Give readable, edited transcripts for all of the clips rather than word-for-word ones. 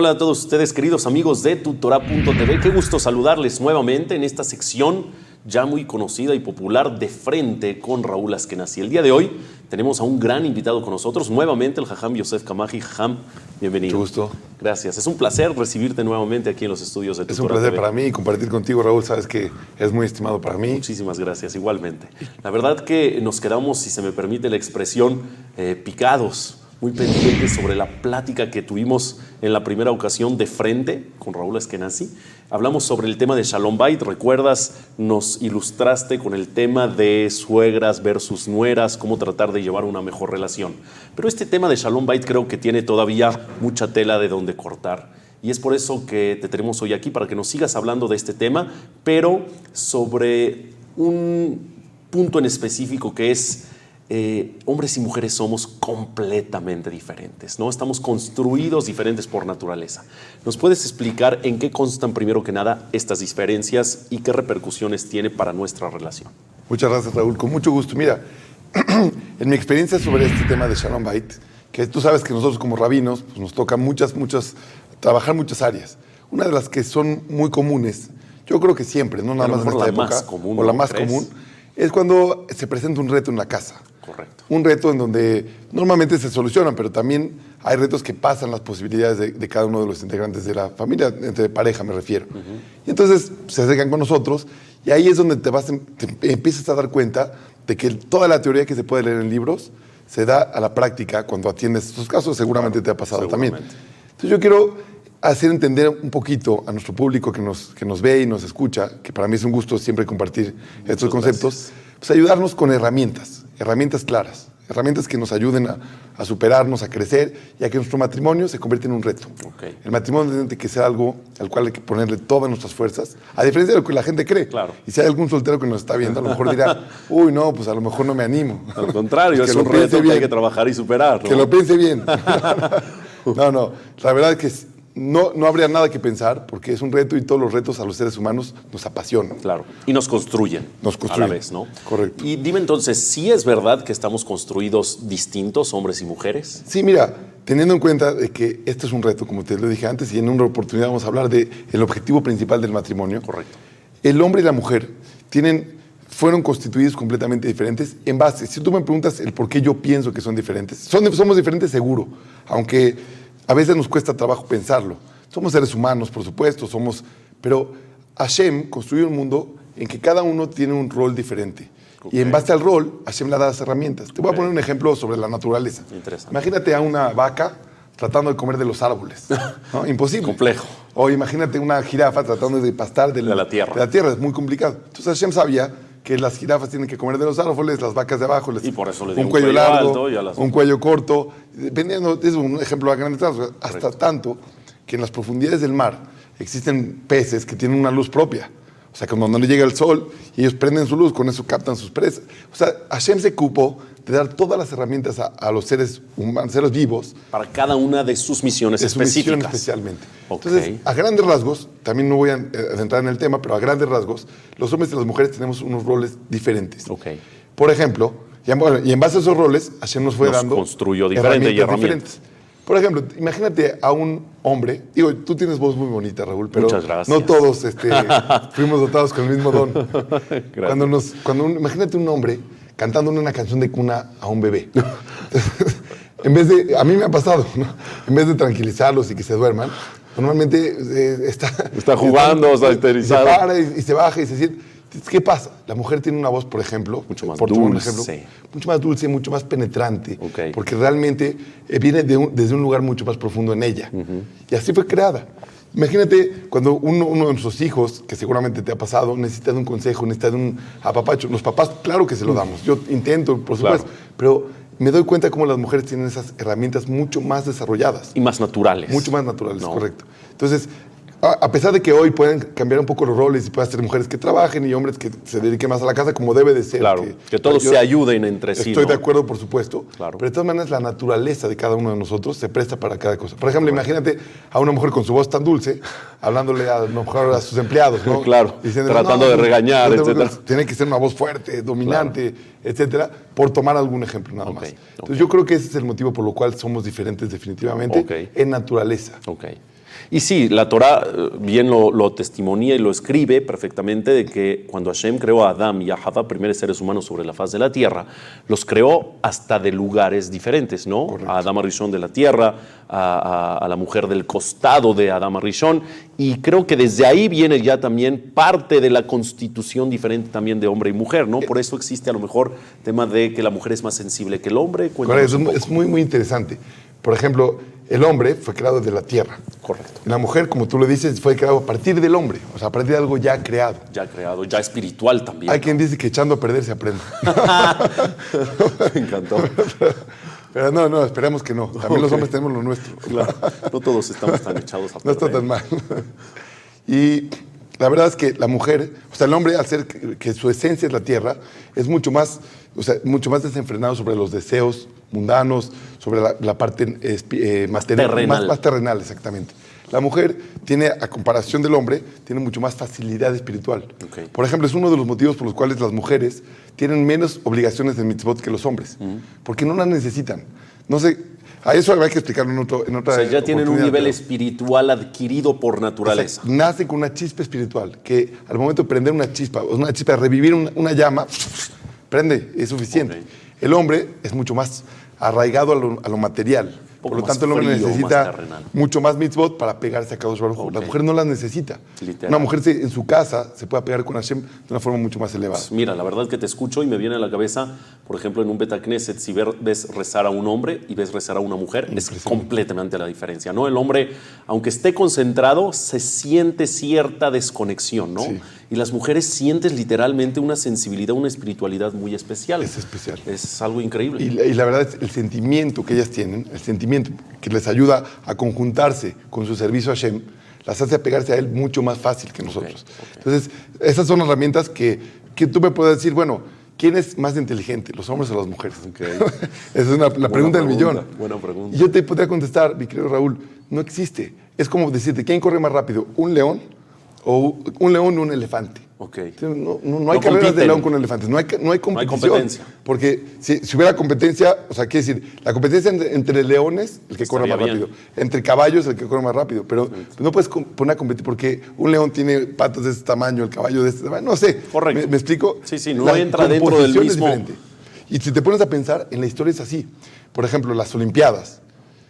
Hola a todos ustedes, queridos amigos de Tutorá.tv. Qué gusto saludarles nuevamente en esta sección ya muy conocida y popular, De Frente con Raúl Askenazi. El día de hoy tenemos a un gran invitado con nosotros, nuevamente el Jajam Yosef Kamaji. Jajam, bienvenido. Mucho gusto. Gracias. Es un placer recibirte nuevamente aquí en los estudios de Tutorá.tv. Es un placer para mí compartir contigo, Raúl. Sabes que es muy estimado para mí. Muchísimas gracias, igualmente. La verdad que nos quedamos, si se me permite la expresión, picados, muy pendientes sobre la plática que tuvimos en la primera ocasión de frente con Raúl Askenazi. Hablamos sobre el tema de Shalom Bait. ¿Recuerdas? Nos ilustraste con el tema de suegras versus nueras, cómo tratar de llevar una mejor relación. Pero este tema de Shalom Bait creo que tiene todavía mucha tela de donde cortar. Y es por eso que te tenemos hoy aquí, para que nos sigas hablando de este tema, pero sobre un punto en específico que es hombres y mujeres somos completamente diferentes, ¿no? Estamos construidos diferentes por naturaleza. ¿Nos puedes explicar en qué constan, primero que nada, estas diferencias y qué repercusiones tiene para nuestra relación? Muchas gracias, Raúl. Con mucho gusto. Mira, en mi experiencia sobre este tema de Shalom Bait, que tú sabes que nosotros como rabinos pues nos toca trabajar muchas áreas. Una de las que son muy comunes, yo creo que siempre, no nada más en esta época, más común, o la más común, es cuando se presenta un reto en la casa. Correcto. Un reto en donde normalmente se solucionan, pero también hay retos que pasan las posibilidades de cada uno de los integrantes de la familia, entre pareja me refiero. Y entonces se acercan con nosotros y ahí es donde te empiezas a dar cuenta de que toda la teoría que se puede leer en libros se da a la práctica cuando atiendes estos casos. Seguramente te ha pasado también. Entonces yo quiero hacer entender un poquito a nuestro público que nos ve y nos escucha, que para mí es un gusto siempre compartir estos conceptos, pues ayudarnos con herramientas claras, herramientas que nos ayuden a superarnos, a crecer y a que nuestro matrimonio se convierta en un reto. Okay. El matrimonio tiene que ser algo al cual hay que ponerle todas nuestras fuerzas, a diferencia de lo que la gente cree. Claro. Y si hay algún soltero que nos está viendo, a lo mejor dirá, uy, no, pues a lo mejor no me animo. Al contrario, es un reto que hay que trabajar y superar, ¿no? Que lo piense bien. No, la verdad es que no habría nada que pensar, porque es un reto y todos los retos a los seres humanos nos apasionan. Claro, y nos construyen. A la vez, ¿no? Correcto. Y dime entonces, ¿sí es verdad que estamos construidos distintos, hombres y mujeres? Sí, mira, teniendo en cuenta de que este es un reto, como te lo dije antes, y en una oportunidad vamos a hablar del objetivo principal del matrimonio. Correcto. El hombre y la mujer fueron constituidos completamente diferentes en base. Si tú me preguntas el por qué yo pienso que son diferentes, somos diferentes seguro, aunque a veces nos cuesta trabajo pensarlo. Somos seres humanos, por supuesto, pero Hashem construyó un mundo en que cada uno tiene un rol diferente. Okay. Y en base al rol, Hashem le da las herramientas. Te voy a poner un ejemplo sobre la naturaleza. Interesante. Imagínate a una vaca tratando de comer de los árboles. ¿No? Imposible. Complejo. O imagínate una jirafa tratando de pastar de la tierra. De la tierra, es muy complicado. Entonces Hashem sabía que las jirafas tienen que comer de los árboles, las vacas de abajo, y por eso les dio un cuello largo, alto, un cuello corto, dependiendo, es un ejemplo a grandes rasgos, hasta tanto que en las profundidades del mar existen peces que tienen una luz propia. O sea, que cuando no llega el sol y ellos prenden su luz, con eso captan sus presas. O sea, Hashem se ocupó de dar todas las herramientas a los seres humanos, seres vivos. Para cada una de sus misiones específicas. Misión especialmente. Okay. Entonces, a grandes rasgos, también no voy a adentrar en el tema, pero a grandes rasgos, los hombres y las mujeres tenemos unos roles diferentes. Okay. Por ejemplo, y en base a esos roles, Hashem nos fue dando construyó herramientas diferentes. Por ejemplo, imagínate a un hombre, tú tienes voz muy bonita, Raúl, pero muchas gracias. No todos fuimos dotados con el mismo don. Imagínate un hombre cantando una canción de cuna a un bebé. A mí me ha pasado, ¿no? En vez de tranquilizarlos y que se duerman, normalmente está jugando, está histerizado. Se para y se baja y se siente. ¿Qué pasa? La mujer tiene una voz, por ejemplo, mucho más dulce, mucho más penetrante, okay. Porque realmente viene desde un lugar mucho más profundo en ella. Y así fue creada. Imagínate cuando uno de nuestros hijos, que seguramente te ha pasado, necesita de un consejo, necesita de un apapacho. Los papás, claro que se lo damos. Yo intento, por supuesto, pero me doy cuenta cómo las mujeres tienen esas herramientas mucho más desarrolladas. Y más naturales. Mucho más naturales, correcto. Entonces, a pesar de que hoy pueden cambiar un poco los roles y pueden ser mujeres que trabajen y hombres que se dediquen más a la casa, como debe de ser. Claro, que todos se ayuden entre sí. Estoy de acuerdo, por supuesto. Claro. Pero de todas maneras, la naturaleza de cada uno de nosotros se presta para cada cosa. Por ejemplo, imagínate a una mujer con su voz tan dulce, hablándole a lo mejor a sus empleados, ¿no? Claro, diciendo, tratando de regañar, etcétera. Tiene que ser una voz fuerte, dominante, etcétera, por tomar algún ejemplo nada más. Entonces yo creo que ese es el motivo por lo cual somos diferentes definitivamente en naturaleza. Y sí, la Torá bien lo testimonia y lo escribe perfectamente de que cuando Hashem creó a Adán y a Java, primeros seres humanos sobre la faz de la tierra, los creó hasta de lugares diferentes, ¿no? Correcto. A Adán Arishon de la tierra, a la mujer del costado de Adán Arishon, y creo que desde ahí viene ya también parte de la constitución diferente también de hombre y mujer, ¿no? Por eso existe a lo mejor tema de que la mujer es más sensible que el hombre. Correcto, es muy, muy interesante. Por ejemplo, el hombre fue creado de la tierra. Correcto. La mujer, como tú lo dices, fue creado a partir del hombre, o sea, a partir de algo ya creado. Ya creado, ya espiritual también. Hay quien dice que echando a perder se aprende. Me encantó. Pero no, esperemos que no. También los hombres tenemos lo nuestro. Claro, no todos estamos tan echados a perder. No está tan mal. Y la verdad es que la mujer, o sea, el hombre, al ser que su esencia es la tierra, es mucho más, o sea, mucho más desenfrenado sobre los deseos mundanos, sobre la parte terrenal. más terrenal, exactamente. La mujer tiene, a comparación del hombre, tiene mucho más facilidad espiritual. Okay. Por ejemplo, es uno de los motivos por los cuales las mujeres tienen menos obligaciones de mitzvot que los hombres, porque no las necesitan. No sé, a eso habrá que explicarlo en otra O sea, ya tienen un oportunidad, nivel pero- espiritual adquirido por naturaleza. O sea, nace con una chispa espiritual, que al momento de prender una chispa, de revivir una llama, prende, es suficiente. Ok. El hombre es mucho más arraigado a lo material. Poco Por lo más tanto, el hombre frío, necesita más terrenal. mucho más mitzvot para pegarse a Kadosh Baruj Hu. Ok. La mujer no las necesita. Literal. Una mujer en su casa se puede pegar con Hashem de una forma mucho más elevada. Pues mira, la verdad que te escucho y me viene a la cabeza, por ejemplo, en un Beta Knesset, si ves rezar a un hombre y ves rezar a una mujer, es completamente la diferencia, ¿no? El hombre, aunque esté concentrado, se siente cierta desconexión, ¿no? Sí. Y las mujeres sientes literalmente una sensibilidad, una espiritualidad muy especial. Es especial. Es algo increíble. Y la verdad es el sentimiento que ellas tienen, el sentimiento que les ayuda a conjuntarse con su servicio a Hashem, las hace apegarse a él mucho más fácil que nosotros. Ok. Entonces, esas son herramientas que tú me puedes decir, bueno, ¿quién es más inteligente, los hombres o las mujeres? Ok. Esa es la pregunta del millón. Buena pregunta. Y yo te podría contestar, mi querido Raúl, no existe. Es como decirte, ¿quién corre más rápido, un león o un león o un elefante? Ok. No hay No carreras de compiten. león con elefantes, no hay competición. competencia. Porque si hubiera competencia, o sea, quiere decir, la competencia entre leones, el que corre Estaría más bien. rápido, entre caballos, el que corre más rápido, pero no puedes poner a competir porque un león tiene patas de este tamaño, el caballo de este tamaño, no sé. Correcto. ¿Me explico? Sí, sí, no La entra dentro del composición es mismo- diferente. Y si te pones a pensar, en la historia es así. Por ejemplo, las Olimpiadas,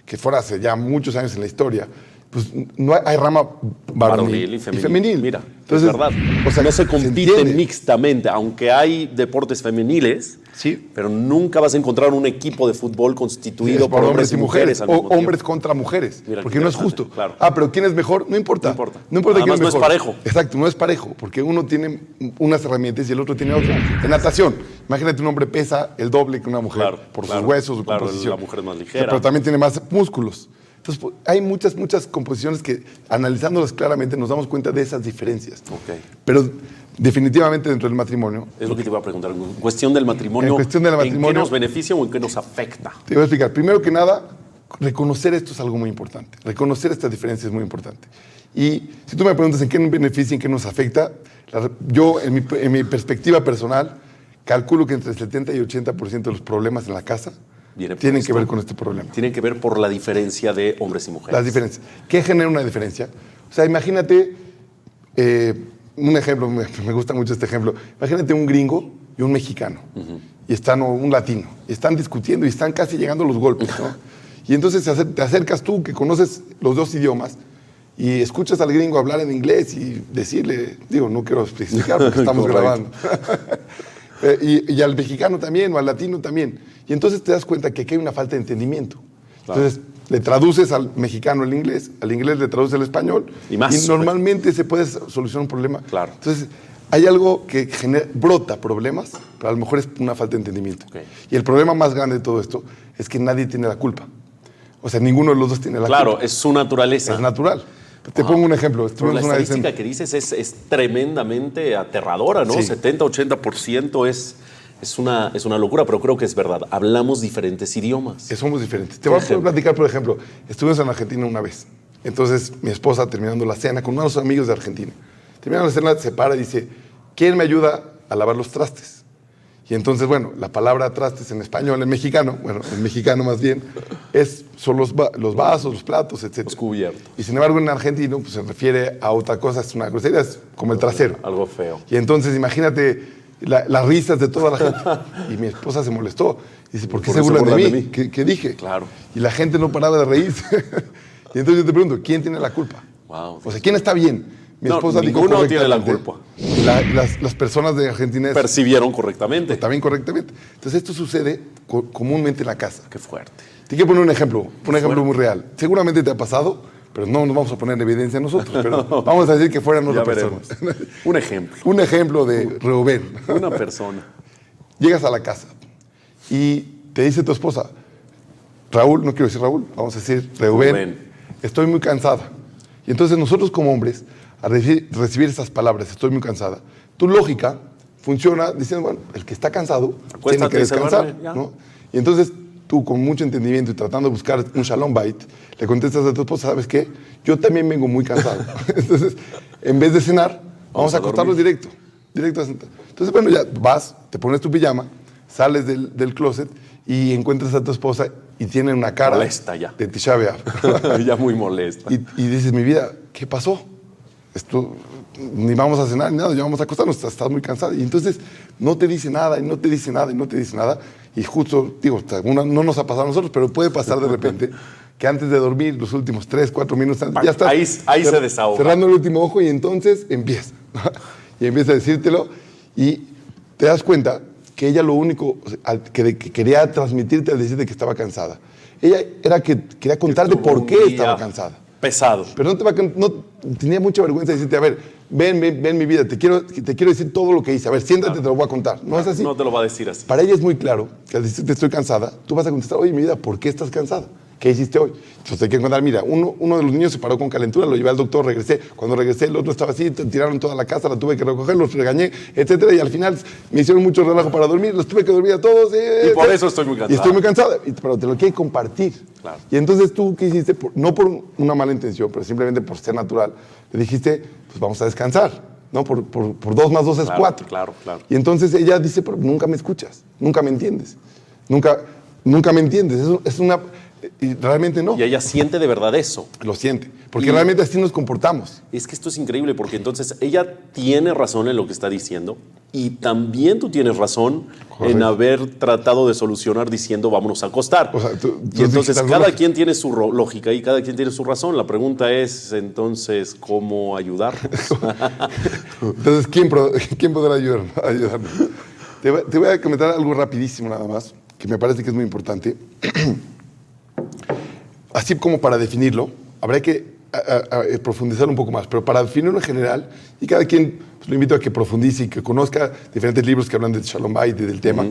que fueron hace ya muchos años en la historia, pues no hay rama varonil y femenil. Mira, Entonces, es verdad. o sea, no se se compite entiende. mixtamente, aunque hay deportes femeniles, Sí. pero nunca vas a encontrar un equipo de fútbol constituido Es por hombres y mujeres al o mismo tiempo. hombres contra mujeres, Mira, porque qué no es interesante, justo. claro. Pero ¿quién es mejor? No importa. No importa. No importa quién Además, es no es mejor. parejo. Exacto, no es parejo, porque uno tiene unas herramientas y el otro tiene otras. En natación, imagínate un hombre pesa el doble que una mujer Claro, por claro, sus huesos, su claro, composición. la mujer es más ligera. Pero también tiene más músculos. Entonces, hay muchas composiciones que, analizándolas claramente, nos damos cuenta de esas diferencias. Ok. Pero definitivamente dentro del matrimonio, Es lo que te iba a preguntar. En cuestión del matrimonio, En cuestión del ¿en qué matrimonio- nos beneficia o en qué nos afecta? te voy a explicar. Primero que nada, reconocer esto es algo muy importante. Reconocer estas diferencias es muy importante. Y si tú me preguntas en qué nos beneficia, en qué nos afecta, yo, en mi perspectiva personal, calculo que entre el 70 y 80% de los problemas en la casa Viene por tienen esto. que ver con este problema. Tienen que ver por la diferencia de hombres y mujeres. Las diferencias. ¿Qué genera una diferencia? O sea, imagínate, un ejemplo, me gusta mucho este ejemplo. Imagínate un gringo y un mexicano, y están, o un latino, y están discutiendo y están casi llegando a los golpes, ¿no? Y entonces te acercas tú, que conoces los dos idiomas, y escuchas al gringo hablar en inglés y decirle, digo, no quiero explicar porque estamos Correcto. grabando. Y al mexicano también, o al latino también. Y entonces te das cuenta que aquí hay una falta de entendimiento. Claro. Entonces, le traduces al mexicano el inglés, al inglés le traduces el español. Y más. normalmente se puede solucionar un problema. Claro. Entonces, hay algo que brota problemas, pero a lo mejor es una falta de entendimiento. Ok. Y el problema más grande de todo esto es que nadie tiene la culpa. O sea, ninguno de los dos tiene la Claro, culpa. es su naturaleza. Es natural. Te pongo un ejemplo. Pero la Estuvimos una vez en- estadística que dices es tremendamente aterradora, ¿no? Sí. 70-80% es una locura, pero creo que es verdad. Hablamos diferentes idiomas. Somos diferentes. Te voy a ejemplo. platicar, por ejemplo, estuvimos en Argentina una vez. Entonces, mi esposa, terminando la cena, con unos amigos de Argentina, terminando la cena, se para y dice, ¿quién me ayuda a lavar los trastes? Y entonces, bueno, la palabra trastes en español, en mexicano, bueno, en mexicano más bien, son los vasos, los platos, etc. Los cubiertos. Y sin embargo, en argentino, pues se refiere a otra cosa, es una grosería, es como el trasero. Algo feo. Y entonces, imagínate las risas de toda la gente. Y mi esposa se molestó. Dice, ¿por qué se burlan de mí? ¿Qué dije? Claro. Y la gente no paraba de reírse. Y entonces yo te pregunto, ¿quién tiene la culpa? Wow. O sea, ¿quién está bien? Mi esposa dijo ninguno tiene la correctamente. culpa. Las personas de Argentina Percibieron correctamente. también correctamente. Entonces esto sucede comúnmente en la casa. Qué fuerte. Te quiero poner un ejemplo muy real. Seguramente te ha pasado, pero no nos vamos a poner en evidencia nosotros, pero vamos a decir que fueran otra persona. Un ejemplo. Un ejemplo de Reuben. Una persona. Llegas a la casa y te dice tu esposa, Raúl, no quiero decir Raúl, vamos a decir Reuben, estoy muy cansada. Y entonces nosotros como hombres, al recibir esas palabras, estoy muy cansada, tu lógica funciona diciendo, bueno, el que está cansado tiene que descansar, ¿no? Y entonces tú, con mucho entendimiento y tratando de buscar un shalom bait, le contestas a tu esposa, ¿sabes qué? Yo también vengo muy cansado. Entonces, en vez de cenar, vamos a acostarnos directo a sentar. Entonces, bueno, ya vas, te pones tu pijama, sales del closet y encuentras a tu esposa y tiene una cara molesta ya. De Tisha B'Av. Ya muy molesta. Y dices, mi vida, ¿qué pasó? Esto, ni vamos a cenar ni nada, ya vamos a acostarnos, estás muy cansada. Y entonces no te dice nada, y no te dice nada, y no te dice nada. Y justo, digo, no nos ha pasado a nosotros, pero puede pasar de repente que antes de dormir, los últimos 3, 4 minutos antes, ya estás ahí se desahoga. Cerrando el último ojo y entonces empieza. Y empieza a decírtelo y te das cuenta que ella lo único que quería transmitirte al decirte que estaba cansada, ella era que quería contarte por qué estaba cansada. Pesado. Pero no tenía mucha vergüenza de decirte, a ver, ven mi vida, te quiero decir todo lo que hice. A ver, siéntate, te lo voy a contar. No es así. No te lo va a decir así. Para ella es muy claro que al decirte estoy cansada, tú vas a contestar, oye, mi vida, ¿por qué estás cansada? ¿Qué hiciste hoy? Entonces hay que contar, mira, uno de los niños se paró con calentura, lo llevé al doctor, regresé. Cuando regresé, el otro estaba así, tiraron toda la casa, la tuve que recoger, los regañé, etcétera. Y al final me hicieron mucho relajo para dormir, los tuve que dormir a todos. Y por eso estoy muy cansada. Y estoy muy cansada, pero te lo quiero compartir. Claro. Y entonces tú, ¿qué hiciste? No por una mala intención, pero simplemente por ser natural, le dijiste, pues vamos a descansar, ¿no? Por 2 más 2 es 4. Claro. Y entonces ella dice, pero nunca me escuchas, nunca me entiendes. Nunca me entiendes. Es una... Y realmente no. Y ella siente de verdad eso. Lo siente. Porque realmente así nos comportamos. Es que esto es increíble porque entonces ella tiene razón en lo que está diciendo y también tú tienes razón en haber tratado de solucionar diciendo vámonos a acostar. O sea, y entonces cada quien tiene su lógica y cada quien tiene su razón. La pregunta es entonces cómo ayudar. Entonces, ¿quién podrá ayudarnos? Te voy a comentar algo rapidísimo nada más, que me parece que es muy importante. Así como para definirlo, habrá que profundizar un poco más, pero para definirlo en general, y cada quien pues, lo invito a que profundice y que conozca diferentes libros que hablan del Shalom Bait y del tema.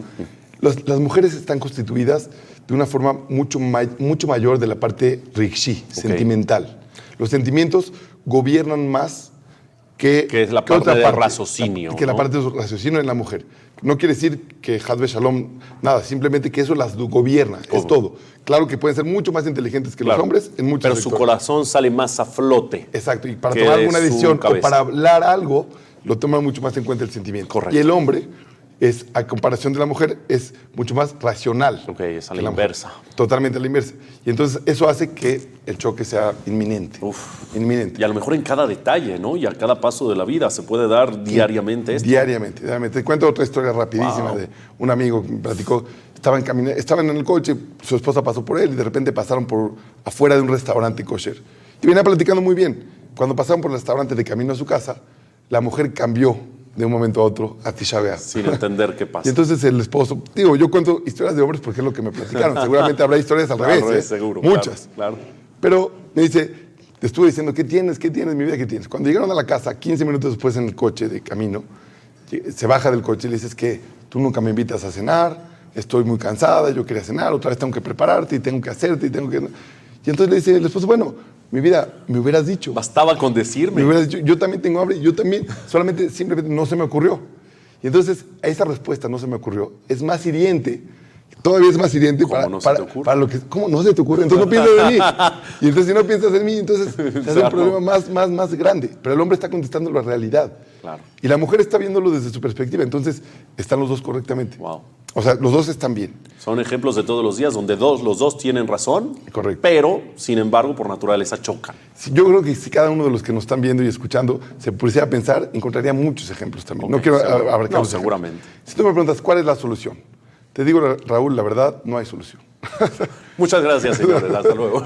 Las mujeres están constituidas de una forma mucho mayor de la parte rigshi, sentimental. Los sentimientos gobiernan más que es la parte del raciocinio. Que la parte del raciocinio en la mujer. No quiere decir que Hadve Shalom, nada, simplemente que eso las gobierna, es todo. Claro que pueden ser mucho más inteligentes que los hombres en muchos sectores. Pero su corazón sale más a flote. Exacto, y para tomar alguna decisión o para hablar algo, lo toman mucho más en cuenta el sentimiento. Correcto. Y el hombre, a comparación de la mujer, es mucho más racional. Ok, es a la inversa. Totalmente a la inversa. Y entonces eso hace que el choque sea inminente. Inminente. Y a lo mejor en cada detalle, ¿no? Y a cada paso de la vida se puede dar diariamente esto. Diariamente. Te cuento otra historia rapidísima de un amigo que me platicó. Estaban en el coche, su esposa pasó por él y de repente pasaron por afuera de un restaurante kosher. Y venía platicando muy bien. Cuando pasaron por el restaurante de camino a su casa, la mujer cambió de un momento a otro a Tisha B'Av. Sin entender qué pasa. Y entonces el esposo, yo cuento historias de hombres porque es lo que me platicaron. Seguramente habrá historias al revés. Seguro. Muchas. Claro. Pero me dice, te estuve diciendo, ¿qué tienes, mi vida, qué tienes? Cuando llegaron a la casa, 15 minutos después en el coche de camino, se baja del coche y le dices que tú nunca me invitas a cenar, estoy muy cansada, yo quería cenar, otra vez tengo que prepararte y tengo que hacerte y tengo que... Y entonces le dice el esposo, bueno, mi vida, me hubieras dicho. Bastaba con decirme. Me hubieras dicho, yo también tengo hambre, yo también, simplemente no se me ocurrió. Y entonces, a esa respuesta no se me ocurrió, es más hiriente todavía es más hiriente para lo que... ¿Cómo no se te ocurre? Entonces no piensas en mí. Y entonces si no piensas en mí, entonces se hace un problema más grande. Pero el hombre está contestando la realidad. Claro. Y la mujer está viéndolo desde su perspectiva. Entonces están los dos correctamente. Wow. O sea, los dos están bien. Son ejemplos de todos los días donde los dos tienen razón, correcto, pero, sin embargo, por naturaleza chocan. Sí, yo creo que si cada uno de los que nos están viendo y escuchando se pusiera a pensar, encontraría muchos ejemplos también. Okay, no quiero abarcar los seguramente. Si tú me preguntas, ¿cuál es la solución? Te digo, Raúl, la verdad, no hay solución. Muchas gracias, señores. Hasta luego.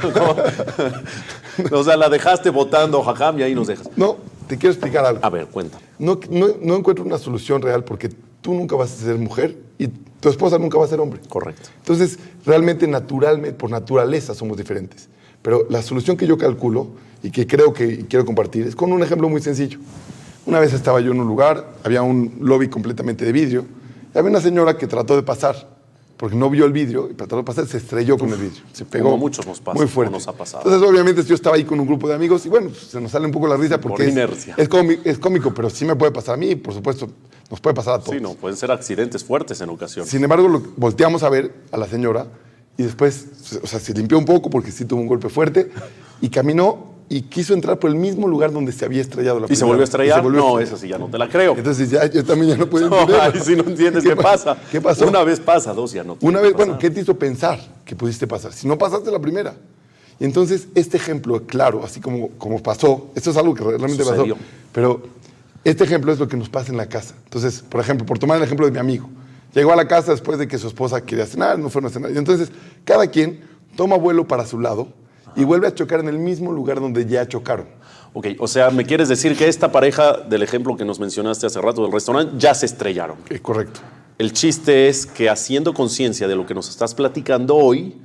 O sea, la dejaste votando, Jajam, y ahí nos dejas. No, te quiero explicar algo. A ver, cuéntame. No encuentro una solución real porque tú nunca vas a ser mujer y tu esposa nunca va a ser hombre. Correcto. Entonces, realmente, naturalmente, por naturaleza somos diferentes. Pero la solución que yo calculo y que creo que quiero compartir es con un ejemplo muy sencillo. Una vez estaba yo en un lugar, había un lobby completamente de vidrio, y había una señora que trató de pasar, porque no vio el vidrio, y trató de pasar, se estrelló con el vidrio. Se pegó. Como muchos nos pasa, muy fuerte. nos ha pasado. Entonces, obviamente, yo estaba ahí con un grupo de amigos, y bueno, pues, se nos sale un poco la risa porque es cómico, pero sí me puede pasar a mí, y por supuesto, nos puede pasar a todos. Sí, no, pueden ser accidentes fuertes en ocasiones. Sin embargo, volteamos a ver a la señora, y después, o sea, se limpió un poco porque sí tuvo un golpe fuerte, y caminó y quiso entrar por el mismo lugar donde se había estrellado la primera. ¿Y se volvió a estrellar? No, eso sí ya no te la creo. Entonces ya, yo también ya no puedo entender. Ay, si no entiendes qué pasa. ¿Qué pasó? Una vez pasa, dos ya no. Una vez, bueno, ¿qué te hizo pensar que pudiste pasar? Si no pasaste la primera. Y entonces este ejemplo, claro, así como pasó, esto es algo que realmente sucedió. Pasó, pero este ejemplo es lo que nos pasa en la casa. Entonces, por ejemplo, por tomar el ejemplo de mi amigo, llegó a la casa después de que su esposa quería cenar, no fueron a cenar. Y entonces, cada quien toma vuelo para su lado y vuelve a chocar en el mismo lugar donde ya chocaron. Ok, o sea, ¿me quieres decir que esta pareja del ejemplo que nos mencionaste hace rato del restaurante ya se estrellaron? Correcto. El chiste es que haciendo conciencia de lo que nos estás platicando hoy,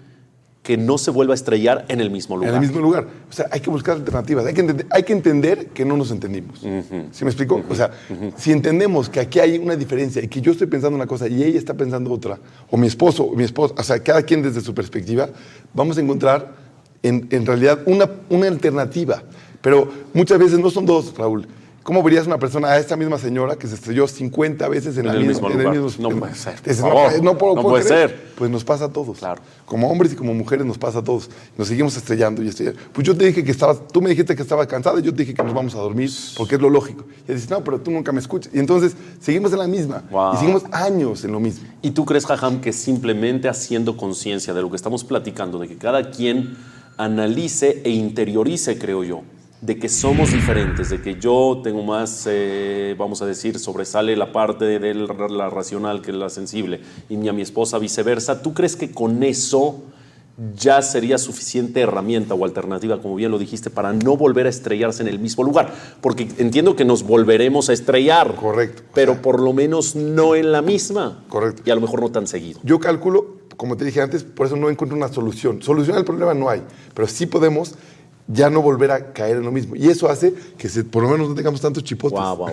que no se vuelva a estrellar en el mismo lugar. En el mismo lugar. O sea, hay que buscar alternativas. Hay que entender que no nos entendimos. ¿Sí me explico? O sea, si entendemos que aquí hay una diferencia y que yo estoy pensando una cosa y ella está pensando otra, o mi esposo, o sea, cada quien desde su perspectiva, vamos a encontrar en realidad una alternativa. Pero muchas veces no son dos, Raúl. ¿Cómo verías una persona a esta misma señora que se estrelló 50 veces en el mismo lugar? No puede ser. No puede ser. Pues nos pasa a todos. Claro. Como hombres y como mujeres nos pasa a todos. Nos seguimos estrellando y estrellando. Pues yo te dije que tú me dijiste que estabas cansada y yo te dije que nos vamos a dormir porque es lo lógico. Y dices, no, pero tú nunca me escuchas. Y entonces seguimos en la misma. Wow. Y seguimos años en lo mismo. ¿Y tú crees, Jajam, que simplemente haciendo conciencia de lo que estamos platicando, de que cada quien analice e interiorice, creo yo, de que somos diferentes, de que yo tengo más, vamos a decir, sobresale la parte de la racional que la sensible, y a mi esposa viceversa, ¿tú crees que con eso ya sería suficiente herramienta o alternativa, como bien lo dijiste, para no volver a estrellarse en el mismo lugar? Porque entiendo que nos volveremos a estrellar. Correcto. Pero por lo menos no en la misma. Correcto. Y a lo mejor no tan seguido. Yo calculo, como te dije antes, por eso no encuentro una solución. Solución al problema no hay, pero sí podemos ya no volver a caer en lo mismo. Y eso hace que por lo menos no tengamos tantos chipotes. Wow.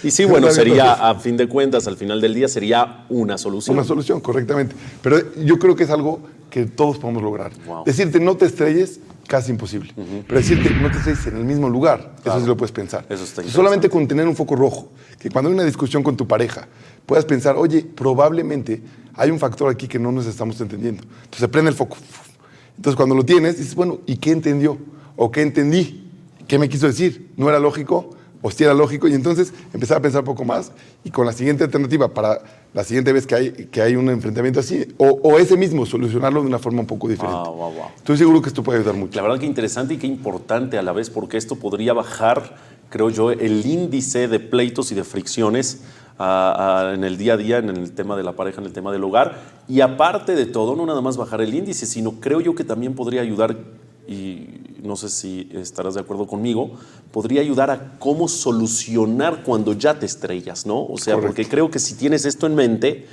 Y sí, bueno, sería, a fin de cuentas, al final del día, sería una solución. Una solución, correctamente. Pero yo creo que es algo que todos podemos lograr. Wow. Decirte no te estrelles, casi imposible. Pero decirte no te estrelles en el mismo lugar, claro, eso sí lo puedes pensar. Eso está solamente con tener un foco rojo, que cuando hay una discusión con tu pareja, puedas pensar, oye, probablemente hay un factor aquí que no nos estamos entendiendo. Entonces se prende el foco. Entonces cuando lo tienes, dices, bueno, ¿y qué entendió? ¿O qué entendí? ¿Qué me quiso decir? ¿No era lógico? ¿O sí era lógico? Y entonces empezar a pensar un poco más y con la siguiente alternativa para la siguiente vez que hay un enfrentamiento así, o ese mismo, solucionarlo de una forma un poco diferente. Wow. Estoy seguro que esto puede ayudar mucho. La verdad que interesante y qué importante a la vez, porque esto podría bajar, creo yo, el índice de pleitos y de fricciones en el día a día, en el tema de la pareja, en el tema del hogar. Y aparte de todo, no nada más bajar el índice, sino creo yo que también podría ayudar, y no sé si estarás de acuerdo conmigo, podría ayudar a cómo solucionar cuando ya te estrellas, ¿no? O sea, correcto, porque creo que si tienes esto en mente,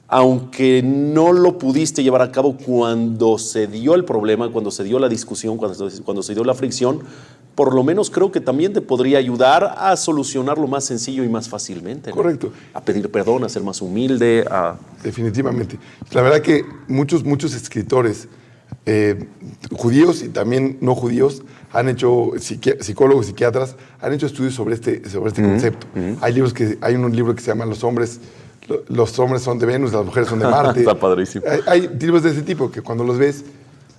aunque no lo pudiste llevar a cabo cuando se dio el problema, cuando se dio la discusión, cuando se dio la fricción, por lo menos creo que también te podría ayudar a solucionarlo más sencillo y más fácilmente, ¿no? Correcto. A pedir perdón, a ser más humilde, Definitivamente. La verdad que muchos escritores judíos y también no judíos han hecho, psicólogos, psiquiatras, han hecho estudios sobre este concepto. Hay un libro que se llama Los hombres los hombres son de Venus, las mujeres son de Marte. Está padrísimo. Hay libros de ese tipo que cuando los ves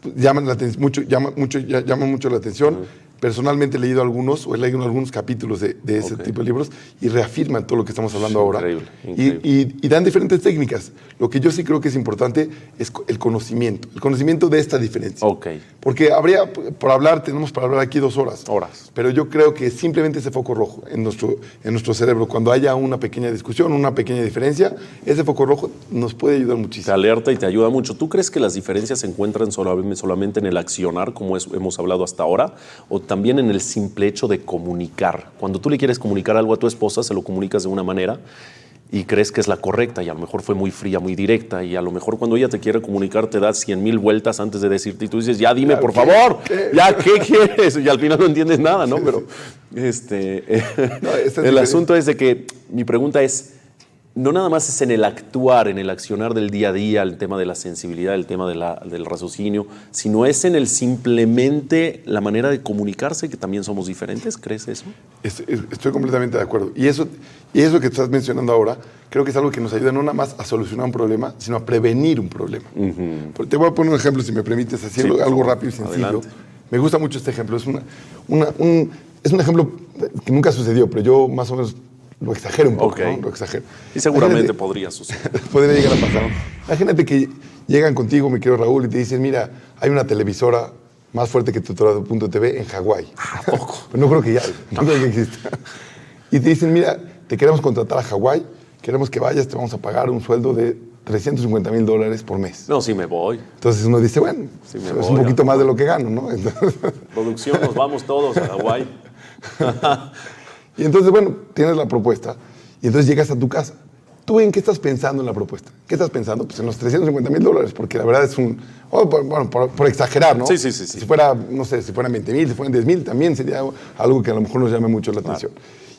pues, llaman mucho la atención. Personalmente he leído algunos, o he leído algunos capítulos de ese tipo de libros y reafirman todo lo que estamos hablando ahora. Increíble. Y dan diferentes técnicas. Lo que yo sí creo que es importante es el conocimiento de esta diferencia. Porque por hablar, tenemos para hablar aquí 2 horas. Pero yo creo que simplemente ese foco rojo en nuestro cerebro, cuando haya una pequeña discusión, una pequeña diferencia, ese foco rojo nos puede ayudar muchísimo. Te alerta y te ayuda mucho. ¿Tú crees que las diferencias se encuentran solamente en el accionar, como hemos hablado hasta ahora, o también en el simple hecho de comunicar? Cuando tú le quieres comunicar algo a tu esposa, se lo comunicas de una manera y crees que es la correcta y a lo mejor fue muy fría, muy directa, y a lo mejor cuando ella te quiere comunicar te da 100,000 vueltas antes de decirte y tú dices, ya dime por favor, ya qué quieres, y al final no entiendes nada, ¿no? Pero el asunto es de que mi pregunta es, no nada más es en el actuar, en el accionar del día a día, el tema de la sensibilidad, el tema del raciocinio, sino es en el simplemente la manera de comunicarse, que también somos diferentes. ¿Crees eso? Estoy completamente de acuerdo. Y eso que estás mencionando ahora, creo que es algo que nos ayuda no nada más a solucionar un problema, sino a prevenir un problema. Te voy a poner un ejemplo, si me permites, haciendo algo rápido y sencillo. Adelante. Me gusta mucho este ejemplo. Es un ejemplo que nunca sucedió, pero yo más o menos lo exagero un poco, ¿no? Lo exagero. Y seguramente podría suceder. Podría llegar a pasar. Imagínate que llegan contigo, mi querido Raúl, y te dicen, mira, hay una televisora más fuerte que Tutorado.tv en Hawái. ¿A poco? Pero no creo que ya, no creo que exista. Y te dicen, mira, te queremos contratar a Hawái, queremos que vayas, te vamos a pagar un sueldo de $350,000 por mes. No, sí me voy. Entonces uno dice, bueno, sí es un poquito más de lo que gano, ¿no? Entonces, producción, nos vamos todos a Hawái. Y entonces, bueno, tienes la propuesta y entonces llegas a tu casa. ¿Tú en qué estás pensando en la propuesta? ¿Qué estás pensando? Pues en los $350,000, porque la verdad es por exagerar, ¿no? Sí. Si fuera, no sé, si fueran 20,000, si fueran 10,000, también sería algo que a lo mejor nos llame mucho la atención.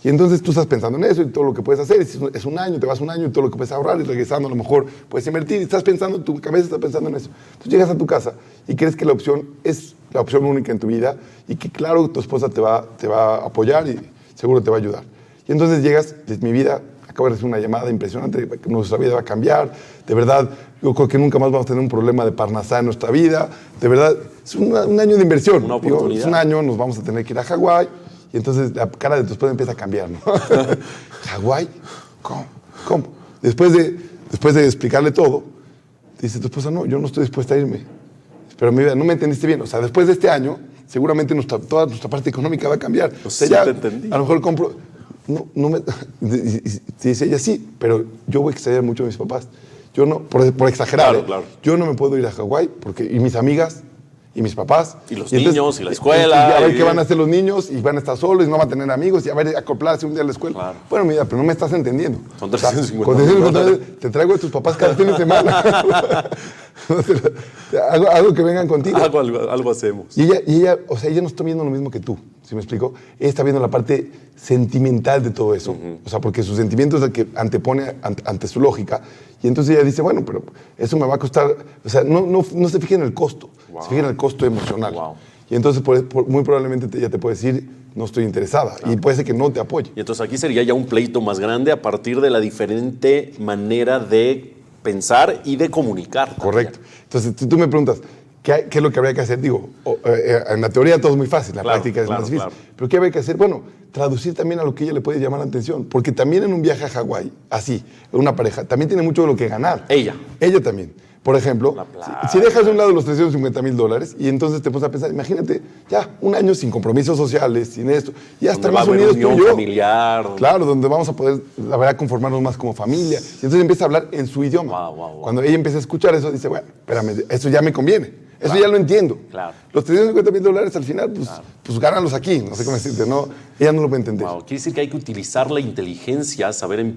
Y entonces tú estás pensando en eso y todo lo que puedes hacer. Es un año, te vas un año y todo lo que puedes ahorrar y regresando a lo mejor puedes invertir. Y estás pensando, tu cabeza está pensando en eso. Entonces llegas a tu casa y crees que la opción es la opción única en tu vida y que claro, tu esposa te va a apoyar y seguro te va a ayudar. Y entonces llegas, mi vida, acabo de recibir una llamada impresionante, nuestra vida va a cambiar, de verdad, yo creo que nunca más vamos a tener un problema de parnasá en nuestra vida, de verdad, es un año de inversión. Una oportunidad. Es un año, nos vamos a tener que ir a Hawái, y entonces la cara de tu esposa empieza a cambiar, ¿no? ¿Hawái? ¿Cómo? Después de explicarle todo, dice tu esposa, no, yo no estoy dispuesta a irme. Pero mi vida, no me entendiste bien, o sea, después de este año, seguramente toda nuestra parte económica va a cambiar. Pues o sea, sí, ya, te entendí. a lo mejor compro... Dice ella, sí, pero yo voy a extrañar mucho a mis papás. Yo no, por exagerar, Claro. yo no me puedo ir a Hawái y mis amigas y mis papás. Y los niños y la escuela. Y a ver qué van a hacer los niños y van a estar solos y no van a tener amigos y a ver, acoplarse un día a la escuela. Claro. Bueno, mira, pero no me estás entendiendo. Son $350,000. Con $350,000 te traigo a tus papás cada fin de semana. algo que vengan contigo. Algo hacemos. Y ella, o sea, ella no está viendo lo mismo que tú, ¿sí me explico? Ella está viendo la parte sentimental de todo eso. O sea, porque su sentimiento es el que antepone ante su lógica. Y entonces ella dice, bueno, pero eso me va a costar... O sea, no se fija en el costo, se fija en el costo emocional. Y entonces muy probablemente ella te puede decir, no estoy interesada. Y puede ser que no te apoye. Y entonces aquí sería ya un pleito más grande a partir de la diferente manera de pensar y de comunicar. Correcto. Entonces, tú me preguntas, ¿qué es lo que habría que hacer? Digo, en la teoría todo es muy fácil, en la práctica es más difícil. Pero ¿qué habría que hacer? Bueno, traducir también a lo que ella le puede llamar la atención. Porque también en un viaje a Hawái, así, una pareja, también tiene mucho de lo que ganar. Ella también. Por ejemplo, si dejas de un lado los $350,000 y entonces te pones a pensar, imagínate, ya un año sin compromisos sociales, sin esto, ya estar más unidos tú y yo. Familiar. Claro, donde vamos a poder, la verdad, conformarnos más como familia. Y entonces empieza a hablar en su idioma. Cuando ella empieza a escuchar eso, dice, bueno, espérame, eso ya me conviene. Eso ya lo entiendo. Claro. Los $350,000 al final, pues gánanlos aquí. No sé cómo decirte, no, ella no lo puede entender. Quiere decir que hay que utilizar la inteligencia, saber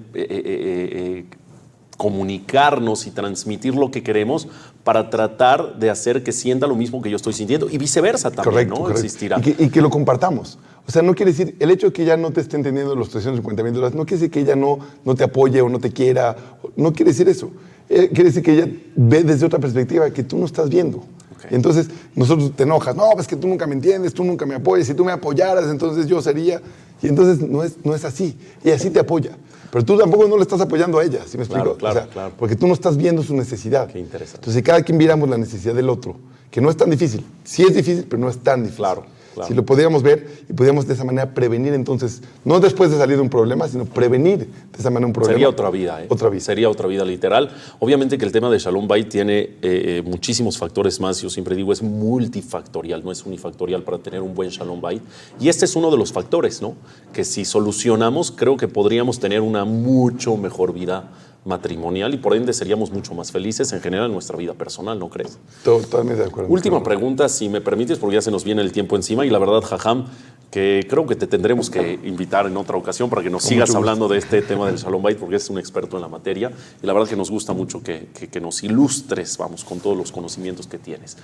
comunicarnos y transmitir lo que queremos para tratar de hacer que sienta lo mismo que yo estoy sintiendo y viceversa también, ¿no? Correcto. Existirá. Y que lo compartamos. O sea, no quiere decir, el hecho de que ella no te esté entendiendo los $350,000, no quiere decir que ella no te apoye o no te quiera. No quiere decir eso. Quiere decir que ella ve desde otra perspectiva que tú no estás viendo. Entonces, nosotros te enojas. No, es que tú nunca me entiendes, tú nunca me apoyas. Si tú me apoyaras, entonces yo sería... Y entonces no es así. Ella sí te apoya. Pero tú tampoco no le estás apoyando a ella, ¿sí me explico? Claro. Porque tú no estás viendo su necesidad. Qué interesante. Entonces, cada quien miramos la necesidad del otro, que no es tan difícil. Sí es difícil, pero no es tan difícil. Claro. Si lo podíamos ver y podíamos de esa manera prevenir, entonces, no después de salir de un problema, sino prevenir de esa manera un problema. Sería otra vida, ¿eh? Otra vida. Sería otra vida, literal. Obviamente que el tema de Shalom Bait tiene muchísimos factores más. Yo siempre digo, es multifactorial, no es unifactorial para tener un buen Shalom Bait. Y este es uno de los factores, ¿no? Que si solucionamos, creo que podríamos tener una mucho mejor vida matrimonial y por ende seríamos mucho más felices en general en nuestra vida personal, ¿no crees? Totalmente de acuerdo. Última pregunta, si me permites, porque ya se nos viene el tiempo encima y la verdad, Jajam, que creo que te tendremos que invitar en otra ocasión para que nos sigas hablando de este tema del Shalom Bait, porque eres un experto en la materia y la verdad que nos gusta mucho que nos ilustres, vamos, con todos los conocimientos que tienes.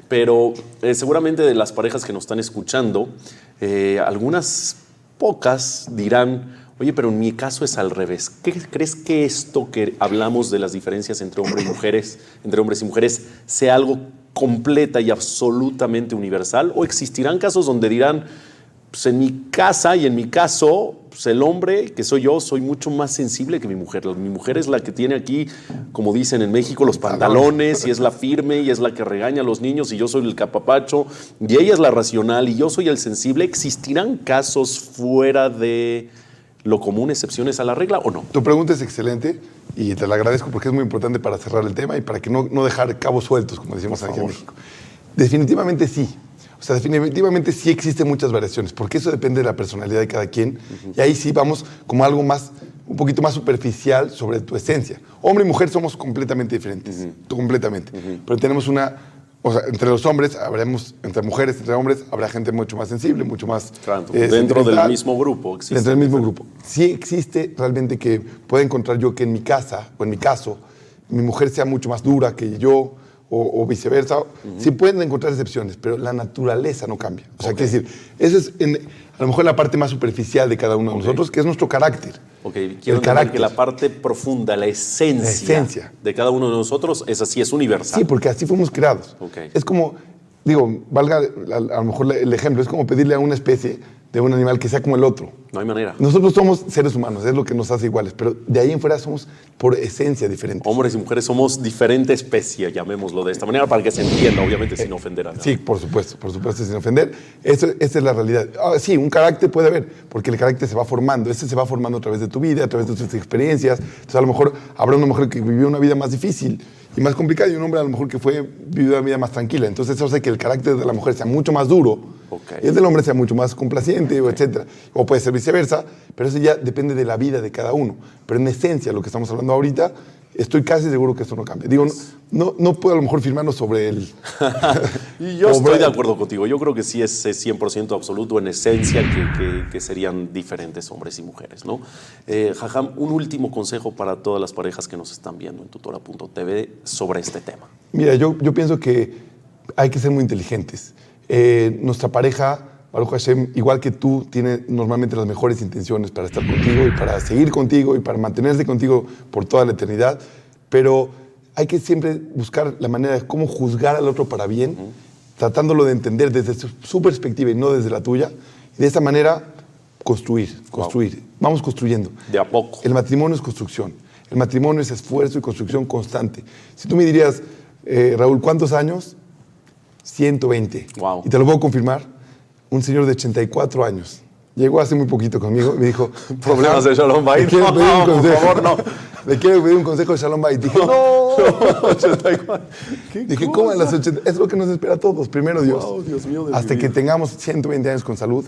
Pero seguramente de las parejas que nos están escuchando, algunas pocas dirán: oye, pero en mi caso es al revés. ¿Qué crees que esto que hablamos de las diferencias entre hombres y mujeres, sea algo completa y absolutamente universal? ¿O existirán casos donde dirán, pues en mi casa y en mi caso, pues el hombre, que soy yo, soy mucho más sensible que mi mujer? Mi mujer es la que tiene aquí, como dicen en México, los pantalones, y es la firme, y es la que regaña a los niños, y yo soy el capapacho, y ella es la racional, y yo soy el sensible. ¿Existirán casos fuera de lo común, excepciones a la regla o no? Tu pregunta es excelente y te la agradezco porque es muy importante para cerrar el tema y para que no dejar cabos sueltos, como decimos aquí en México. Definitivamente sí. O sea, definitivamente sí existen muchas variaciones, porque eso depende de la personalidad de cada quien. Y ahí sí vamos como algo más, un poquito más superficial sobre tu esencia. Hombre y mujer somos completamente diferentes, completamente. Pero tenemos o sea, entre los hombres, entre mujeres, entre hombres, habrá gente mucho más sensible, mucho más... Claro, dentro del mismo grupo existe. Dentro del mismo grupo. Sí existe realmente que pueda encontrar yo que en mi casa, o en mi caso, mi mujer sea mucho más dura que yo, o viceversa. Sí pueden encontrar excepciones, pero la naturaleza no cambia. O sea, quiere decir, eso es a lo mejor la parte más superficial de cada uno de nosotros, que es nuestro carácter. Quiero entender que la parte profunda, la esencia de cada uno de nosotros es así, es universal. Sí, porque así fuimos creados. Es como, digo, valga a lo mejor el ejemplo, es como pedirle a una especie de un animal que sea como el otro. No hay manera. Nosotros somos seres humanos, es lo que nos hace iguales, pero de ahí en fuera somos por esencia diferentes. Hombres y mujeres somos diferente especie, llamémoslo de esta manera, para que se entienda, obviamente, sin ofender a nadie. Sí, por supuesto, sin ofender. Esa es la realidad. Sí, un carácter puede haber, porque el carácter se va formando. Ese se va formando a través de tu vida, a través de tus experiencias. Entonces, a lo mejor habrá una mujer que vivió una vida más difícil y más complicada, y un hombre a lo mejor que vivió una vida más tranquila. Entonces, eso hace que el carácter de la mujer sea mucho más duro y el del hombre sea mucho más complaciente, etc. O puede ser viceversa, pero eso ya depende de la vida de cada uno. Pero en esencia, lo que estamos hablando ahorita, estoy casi seguro que esto no cambia. Digo, no puedo a lo mejor firmarlo sobre el... Y yo estoy de acuerdo contigo. Yo creo que sí es 100% absoluto en esencia que serían diferentes hombres y mujeres, ¿no? Jajam, un último consejo para todas las parejas que nos están viendo en tutora.tv sobre este tema. Mira, yo pienso que hay que ser muy inteligentes. Nuestra pareja, Baruch Hashem, igual que tú, tiene normalmente las mejores intenciones para estar contigo y para seguir contigo y para mantenerse contigo por toda la eternidad, pero hay que siempre buscar la manera de cómo juzgar al otro para bien, tratándolo de entender desde su perspectiva y no desde la tuya, y de esa manera construir. Vamos construyendo. De a poco. El matrimonio es construcción. El matrimonio es esfuerzo y construcción constante. Si tú me dirías, Raúl, ¿cuántos años? 120. Wow. Y te lo puedo confirmar. Un señor de 84 años. Llegó hace muy poquito conmigo y me dijo... ¿Problemas de Shalom Bait? ¿Le quiero pedir un consejo? Por favor, no. ¿Le quiero pedir un consejo de Shalom Bait? Dije, no. 84. Dije, ¿cómo a las 80? Es lo que nos espera a todos. Primero Dios. Wow, Dios mío de hasta mi que vida. tengamos 120 años con salud.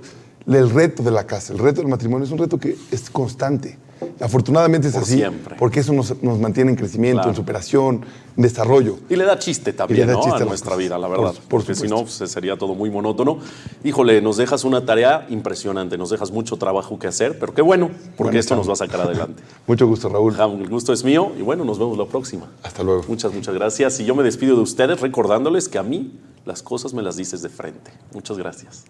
El reto de la casa, el reto del matrimonio es un reto que es constante. Afortunadamente es Por así, siempre. porque eso nos mantiene en crecimiento, Claro. en superación, en desarrollo. Y le da chiste también, da ¿no? chiste A a las nuestra cosas. vida, la verdad. Por Porque si supuesto. no, sería todo muy monótono. Híjole, nos dejas una tarea impresionante, nos dejas mucho trabajo que hacer, pero qué bueno, porque Bueno, esto nos va a sacar adelante. Mucho gusto, Raúl. El gusto es mío y bueno, nos vemos la próxima. Hasta luego. Muchas gracias. Y yo me despido de ustedes recordándoles que a mí las cosas me las dices de frente. Muchas gracias.